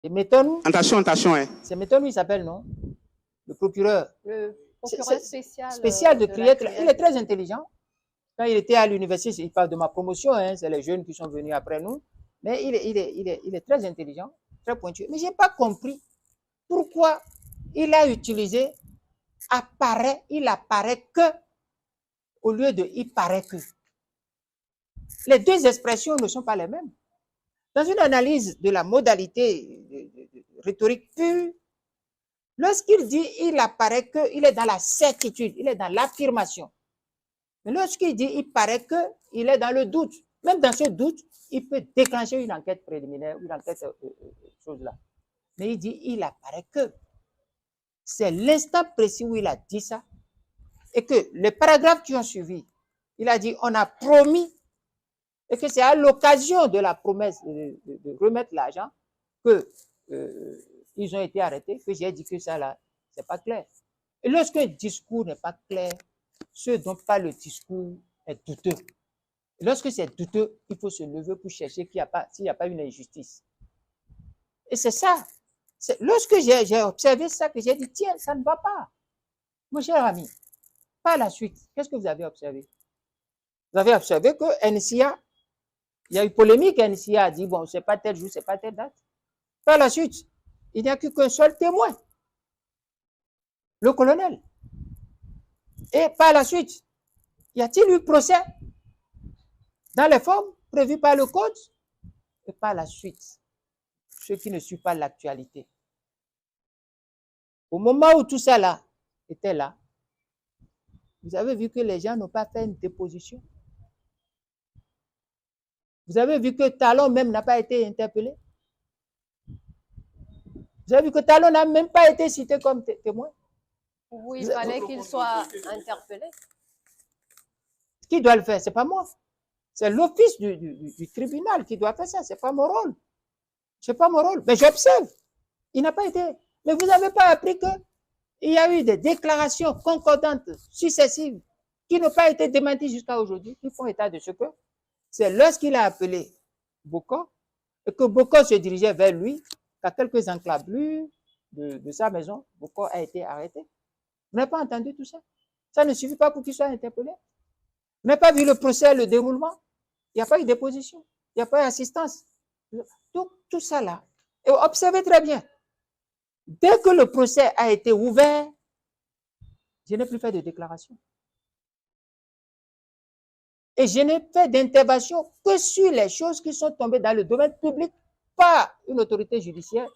Et Méton, Attention, hein. c'est Méton, il s'appelle, non? Le procureur. Le procureur spécial de Criette. Il est très intelligent. Quand il était à l'université, il parle de ma promotion, hein, c'est les jeunes qui sont venus après nous. Mais il est très intelligent, très pointu. Mais je n'ai pas compris pourquoi il a utilisé apparaît, il apparaît que, au lieu de il paraît que. Les deux expressions ne sont pas les mêmes. Dans une analyse de la modalité rhétorique pure, lorsqu'il dit il apparaît que, il est dans la certitude, il est dans l'affirmation. Mais lorsqu'il dit il paraît que, il est dans le doute. Même dans ce doute, il peut déclencher une enquête préliminaire, une enquête chose là. Mais il dit il apparaît que. C'est l'instant précis où il a dit ça. Et que les paragraphes qui ont suivi, il a dit on a promis, et que c'est à l'occasion de la promesse de remettre l'argent que ils ont été arrêtés, que j'ai dit que ça là, c'est pas clair. Et lorsqu'un discours n'est pas clair, ce dont parle le discours est douteux. Et lorsque c'est douteux, il faut se lever pour chercher s'il n'y a pas une injustice. Et c'est ça. Lorsque j'ai observé ça, que j'ai dit, tiens, ça ne va pas. Mon cher ami, par la suite, qu'est-ce que vous avez observé? Vous avez observé que NCA, il y a eu polémique, NCA a dit, bon, c'est pas tel jour, c'est pas telle date. Par la suite, il n'y a qu'un seul témoin, le colonel. Et par la suite, y a-t-il eu procès dans les formes prévues par le code? Et par la suite, ceux qui ne suivent pas l'actualité. Au moment où tout ça là était là, vous avez vu que les gens n'ont pas fait une déposition. Vous avez vu que Talon même n'a pas été interpellé. Vous avez vu que Talon n'a même pas été cité comme témoin. Oui, il fallait qu'il soit interpellé. Qui doit le faire? C'est pas moi. C'est l'office du tribunal qui doit faire ça. C'est pas mon rôle. C'est pas mon rôle. Mais j'observe. Il n'a pas été. Mais vous n'avez pas appris qu'il y a eu des déclarations concordantes successives qui n'ont pas été démenties jusqu'à aujourd'hui, qui font état de ce que c'est lorsqu'il a appelé Boko et que Boko se dirigeait vers lui, qu'à quelques enclaves de sa maison, Boko a été arrêté. Vous n'avez pas entendu tout ça? Ça ne suffit pas pour qu'il soit interpellé. Vous n'avez pas vu le procès, le déroulement? Il n'y a pas eu de déposition, il n'y a pas eu d'assistance. Tout ça là. Et observez très bien. Dès que le procès a été ouvert, je n'ai plus fait de déclaration. Et je n'ai fait d'intervention que sur les choses qui sont tombées dans le domaine public par une autorité judiciaire.